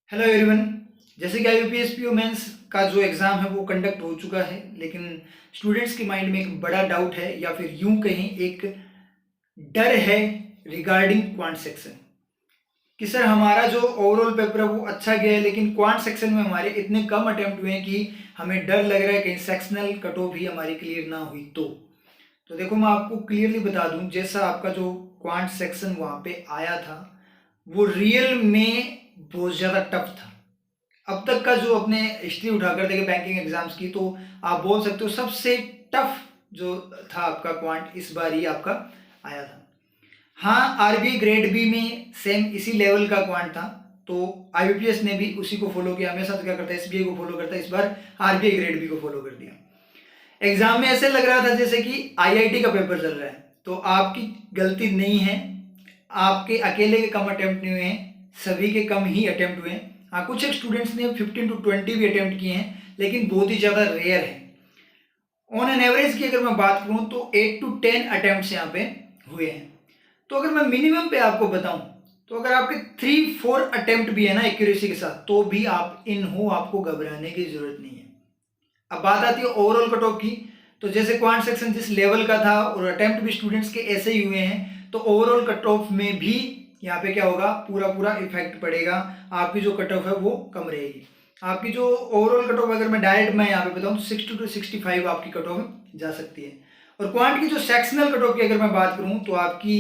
Hello everyone. जैसे कि IUPAC mains का जो एग्ज़ाम है वो कंडक्ट हो चुका है, लेकिन स्टूडेंट्स के माइंड में एक बड़ा डाउट है या फिर यूं कहें एक डर है रिगार्डिंग क्वांट सेक्शन कि सर हमारा जो ओवरऑल पेपर है वो अच्छा गया है, लेकिन क्वांट सेक्शन में हमारे इतने कम अटेम्प्ट हुए हैं कि हमें डर लग रहा है कहीं सेक्शनल कट ऑफ ही हमारी क्लियर ना हुई तो देखो मैं आपको क्लियरली बता दूं, जैसा आपका जो क्वांट सेक्शन वहाँ पे आया था वो रियल में बहुत ज़्यादा टफ था। अब तक का जो अपने हिस्ट्री उठाकर देखे बैंकिंग एग्जाम्स की, तो आप बोल सकते हो सबसे टफ जो था आपका क्वांट इस बार ही आपका आया था। हाँ, आरबीआई ग्रेड बी में सेम इसी लेवल का क्वांट था, तो IBPS ने भी उसी को फॉलो किया। हमेशा तो क्या करता है, SBI को फॉलो करता है, इस बार आरबीआई ग्रेड बी को फॉलो कर दिया। एग्जाम में ऐसे लग रहा था जैसे कि IIT का पेपर चल रहा है, तो आपकी गलती नहीं है, आपके अकेले के कम अटेम्प्ट नहीं हुए हैं, सभी के कम ही अटेम्प्ट हुए हैं। हाँ, कुछ एक स्टूडेंट्स ने 15 to 20 भी अटेम्प्ट किए हैं, लेकिन बहुत ही ज़्यादा रेयर है। ऑन एन एवरेज की अगर मैं बात करूं तो 8 to 10 अटेम्प्ट्स यहाँ पे हुए हैं। तो अगर मैं मिनिमम पे आपको बताऊं तो अगर आपके 3-4 अटेम्प्ट भी है ना एक्यूरेसी के साथ, तो भी आप इन हो, आपको घबराने की जरूरत नहीं है। अब बात आती है ओवरऑल कट ऑफ की, तो जैसे क्वांट सेक्शन जिस लेवल का था और अटेम्प्ट भी स्टूडेंट्स के ऐसे ही हुए हैं, तो ओवरऑल कट ऑफ में भी यहाँ पे क्या होगा, पूरा पूरा इफेक्ट पड़ेगा। आपकी जो कट ऑफ है वो कम रहेगी। आपकी जो ओवरऑल कट ऑफ अगर मैं डायरेक्ट मैं यहाँ पे बताऊँ तो 60 to 65 आपकी कट ऑफ जा सकती है। और क्वांट की जो सेक्शनल कट ऑफ की अगर मैं बात करूँ तो आपकी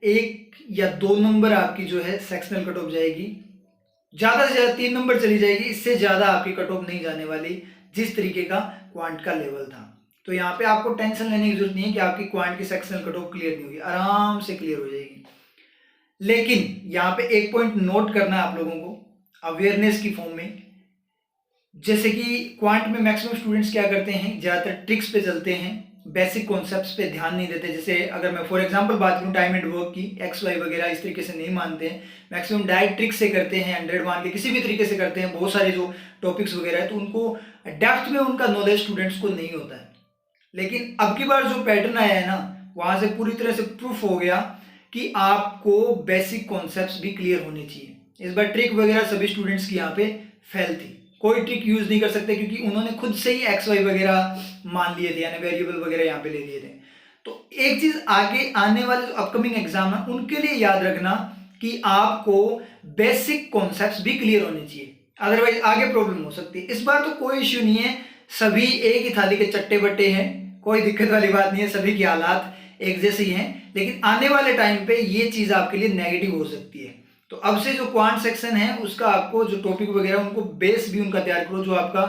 1 या 2 नंबर आपकी जो है सेक्शनल कट ऑफ जाएगी, ज़्यादा से ज़्यादा 3 नंबर चली जाएगी, इससे ज़्यादा आपकी कट ऑफ नहीं जाने वाली, जिस तरीके का क्वांट का लेवल था। तो यहाँ पे आपको टेंशन लेने की जरूरत नहीं है कि आपकी क्वांट की सेक्शनल कट ऑफ क्लियर नहीं होगी, आराम से क्लियर हो जाएगी। लेकिन यहाँ पे एक पॉइंट नोट करना है आप लोगों को अवेयरनेस की फॉर्म में। जैसे कि क्वांट में मैक्सिमम स्टूडेंट्स क्या करते हैं, ज़्यादातर ट्रिक्स पे चलते हैं, बेसिक कॉन्सेप्ट्स पे ध्यान नहीं देते। जैसे अगर मैं फॉर एग्जांपल बात करूँ टाइम एंड वर्क की, XY वगैरह इस तरीके से नहीं मानते हैं, मैक्सिमम डायरेक्ट ट्रिक से करते हैं, 100 मान के किसी भी तरीके से करते हैं। बहुत सारे जो टॉपिक्स वगैरह है तो उनको डेप्थ में उनका नॉलेज स्टूडेंट्स को नहीं होता है। लेकिन अब की बार जो पैटर्न आया है ना, वहाँ से पूरी तरह से प्रूफ हो गया कि आपको बेसिक कॉन्सेप्ट्स भी क्लियर होने चाहिए। इस बार ट्रिक वगैरह सभी स्टूडेंट्स की यहाँ पे फेल थी, कोई ट्रिक यूज नहीं कर सकते क्योंकि उन्होंने खुद से ही XY वगैरह मान लिए थे, यानी वेरिएबल वगैरह यहाँ पे ले लिए थे। तो एक चीज आगे आने वाले जो अपकमिंग एग्जाम है उनके लिए याद रखना कि आपको बेसिक कॉन्सेप्ट्स भी क्लियर होने चाहिए, अदरवाइज आगे प्रॉब्लम हो सकती है। इस बार तो कोई इश्यू नहीं है, सभी एक ही थाली के चट्टे बट्टे हैं, कोई दिक्कत वाली बात नहीं है, सभी की हालात एक जैसे ही हैं। लेकिन आने वाले टाइम पे ये चीज आपके लिए नेगेटिव हो सकती है। तो अब से जो क्वांट सेक्शन है उसका आपको जो टॉपिक वगैरह उनको बेस भी उनका तैयार करो, जो आपका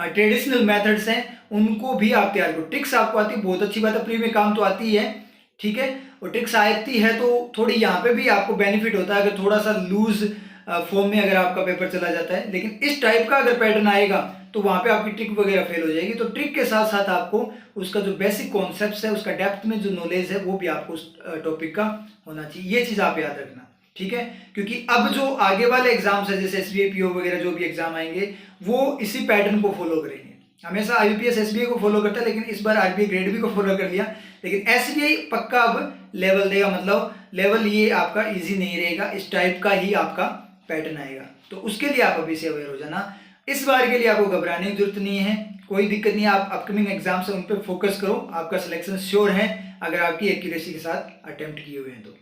ट्रेडिशनल मेथड्स हैं उनको भी आप तैयार करो। ट्रिक्स आपको आती है, बहुत अच्छी बात है, प्री में काम तो आती है, ठीक है, और ट्रिक्स आती है तो थोड़ी यहाँ पे भी आपको बेनिफिट होता है अगर थोड़ा सा लूज फॉर्म में अगर आपका पेपर चला जाता है। लेकिन इस टाइप का अगर पैटर्न आएगा तो वहाँ पे आपकी ट्रिक वगैरह फेल हो जाएगी। तो ट्रिक के साथ साथ आपको उसका जो बेसिक कॉन्सेप्ट है, उसका डेप्थ में जो नॉलेज है वो भी आपको उस टॉपिक का होना चाहिए। ये चीज़ आप याद रखना, ठीक है, क्योंकि अब जो आगे वाले एग्जाम्स है जैसे SBI PO वगैरह जो भी एग्जाम आएंगे वो इसी पैटर्न को फॉलो करेंगे। हमेशा IBPS SBI को फॉलो करता है, लेकिन इस बार RBI ग्रेड बी को फॉलो कर लिया। लेकिन SBI पक्का अब लेवल देगा, मतलब लेवल ये आपका इजी नहीं रहेगा, इस टाइप का ही आपका पैटर्न आएगा। तो उसके लिए आप अभी से अवेयर हो जाना। इस बार के लिए आपको घबराने की जरूरत नहीं है, कोई दिक्कत नहीं है। आप अपकमिंग एग्जाम्स है उन पर फोकस करो, आपका सिलेक्शन श्योर है अगर आपकी एक्यूरेसी के साथ अटेम्प्ट किए हुए हैं तो।